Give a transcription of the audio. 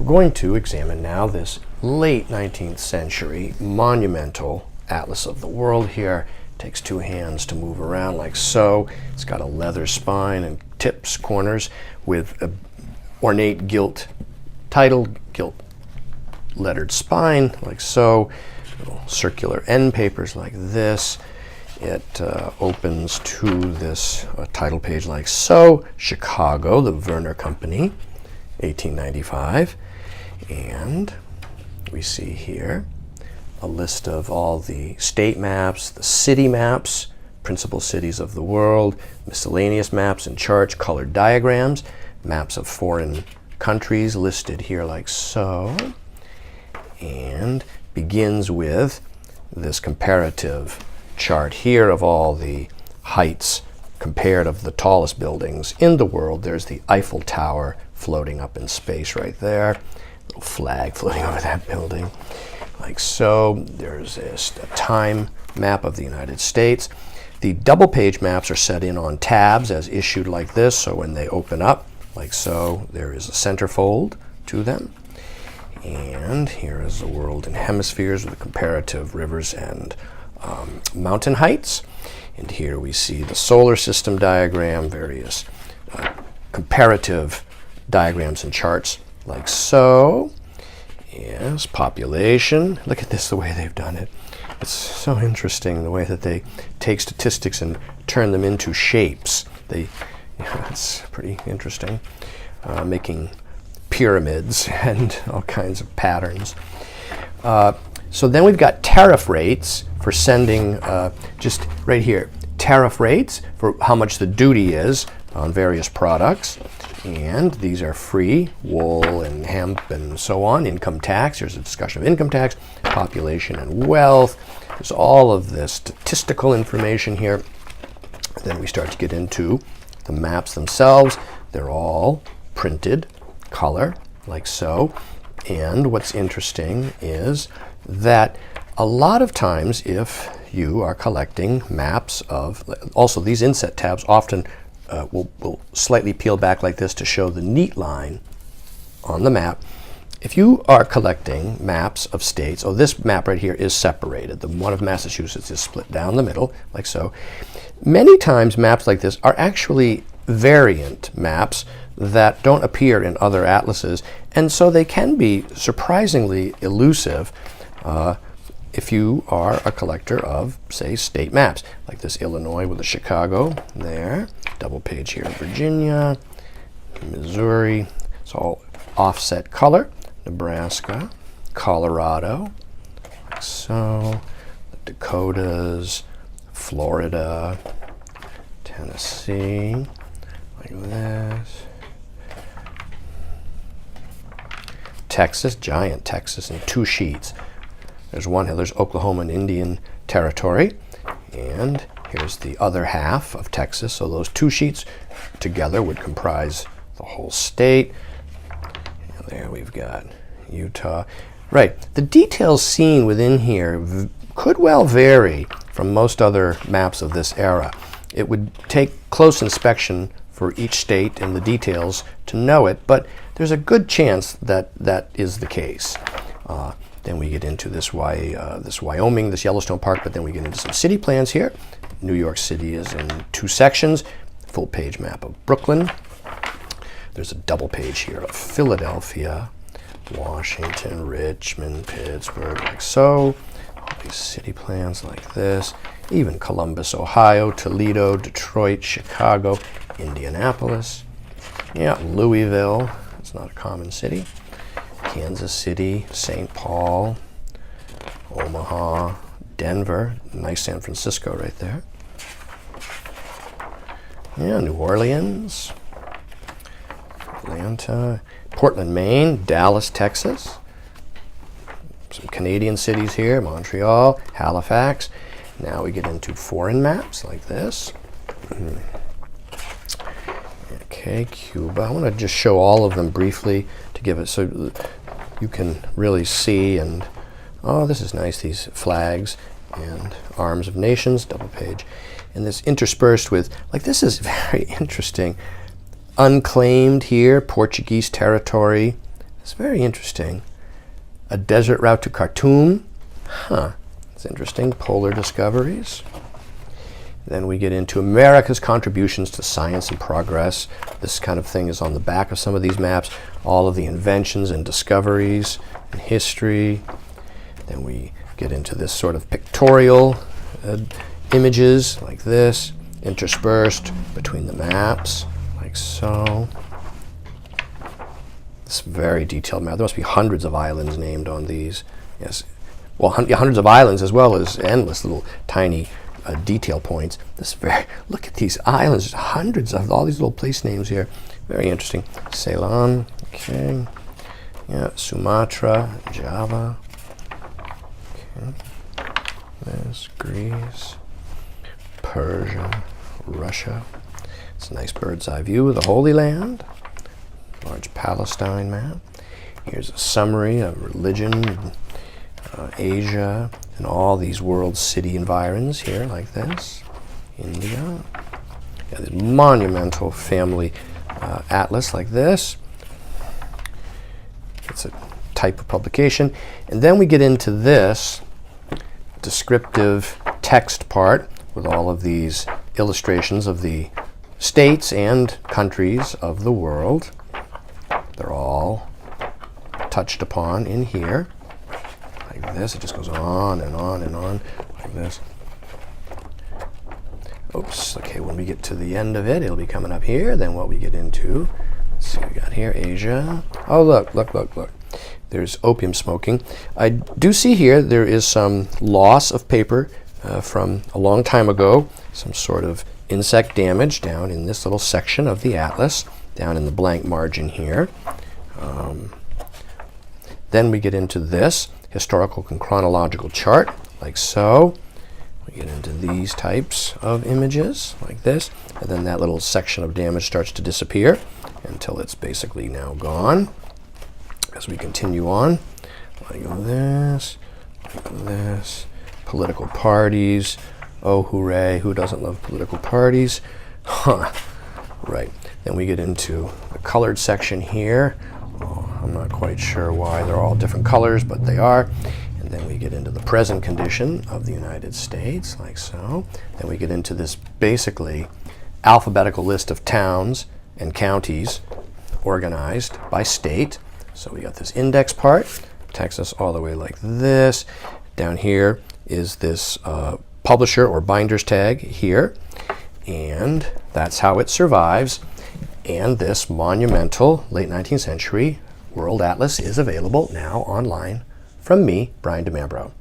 We're going to examine now this late 19th century monumental atlas of the world here. It takes two hands to move around like so. It's got a leather spine and tips, corners, with a ornate gilt title, gilt lettered spine like so. Little circular end papers like this. It opens to this title page like so. Chicago, the Werner Company, 1895. And we see here a list of all the state maps, the city maps, principal cities of the world, miscellaneous maps and charts, colored diagrams, maps of foreign countries listed here like so, and begins with this comparative chart here of all the heights compared of the tallest buildings in the world. There's the Eiffel Tower floating up in space right there. Little flag floating over that building like so. There's a time map of the United States. The double page maps are set in on tabs as issued like this, so when they open up like so, there is a centerfold to them. And here is the world in hemispheres with comparative rivers and mountain heights. And here we see the solar system diagram, various comparative diagrams and charts like so. Yes, population. Look at this, the way they've done it. It's so interesting the way that they take statistics and turn them into shapes. It's pretty interesting, making pyramids and all kinds of patterns. So then we've got tariff rates for sending, just right here, tariff rates for how much the duty is on various products. And these are free, wool and hemp and so on. Income tax, there's a discussion of income tax, population and wealth. There's all of this statistical information here. Then we start to get into the maps themselves. They're all printed color like so. And what's interesting is that a lot of times if you are collecting maps of, also these inset tabs often will slightly peel back like this to show the neat line on the map. If you are collecting maps of states, this map right here is separated. The one of Massachusetts is split down the middle, like so. Many times maps like this are actually variant maps that don't appear in other atlases, and so they can be surprisingly elusive if you are a collector of, say, state maps, like this Illinois with the Chicago there, double page here, Virginia, Missouri, it's all offset color, Nebraska, Colorado, like so, the Dakotas, Florida, Tennessee, like this, Texas, giant Texas in two sheets. There's one here, there's Oklahoma and Indian Territory, and here's the other half of Texas. So those two sheets together would comprise the whole state. And there we've got Utah. Right, the details seen within here could well vary from most other maps of this era. It would take close inspection for each state and the details to know it, but there's a good chance that that is the case. Then we get into this Wyoming, this Yellowstone Park, but then we get into some city plans here. New York City is in two sections, full page map of Brooklyn. There's a double page here of Philadelphia, Washington, Richmond, Pittsburgh, like so. All these city plans like this. Even Columbus, Ohio, Toledo, Detroit, Chicago, Indianapolis. Yeah, Louisville, it's not a common city. Kansas City, St. Paul, Omaha, Denver, nice San Francisco right there. Yeah, New Orleans, Atlanta, Portland, Maine, Dallas, Texas. Some Canadian cities here, Montreal, Halifax. Now we get into foreign maps like this. Okay, Cuba. I want to just show all of them briefly to give it so you can really see. And oh, this is nice, these flags and arms of nations, double page. And this interspersed with, like, this is very interesting. Unclaimed here, Portuguese territory, It's very interesting. A desert route to Khartoum. Huh. It's interesting. Polar discoveries. Then we get into America's contributions to science and progress. This kind of thing is on the back of some of these maps. All of the inventions and discoveries and history. Then we get into this sort of pictorial images like this, interspersed between the maps, like so. This very detailed map. There must be hundreds of islands named on these. Yes, well, hundreds of islands as well as endless little tiny detail points. Look at these islands, hundreds of all these little place names here. Very interesting. Ceylon, okay. Yeah, Sumatra, Java. Okay. There's Greece, Persia, Russia. It's a nice bird's eye view of the Holy Land. Large Palestine map. Here's a summary of religion, Asia, and all these world city environs here, like this. India. Got this monumental family atlas like this. It's a type of publication. And then we get into this descriptive text part with all of these illustrations of the states and countries of the world. They're all touched upon in here. Like this. It just goes on and on and on like this. Oops. Okay, when we get to the end of it, it'll be coming up here. Then what we get into, let's see what we got here, Asia. Oh, look. There's opium smoking. I do see here there is some loss of paper from a long time ago, some sort of insect damage down in this little section of the atlas, down in the blank margin here. Then we get into this historical and chronological chart, like so. We get into these types of images, like this, and then that little section of damage starts to disappear until it's basically now gone. As we continue on, like this, political parties. Oh, hooray, who doesn't love political parties? Huh, right. Then we get into the colored section here. Oh, I'm not quite sure why they're all different colors, but they are. And then we get into the present condition of the United States, like so. Then we get into this basically alphabetical list of towns and counties organized by state. So we got this index part, Texas all the way like this. Down here is this publisher or binder's tag here. And that's how it survives. And this monumental late 19th century World Atlas is available now online from me, Brian DeMambro.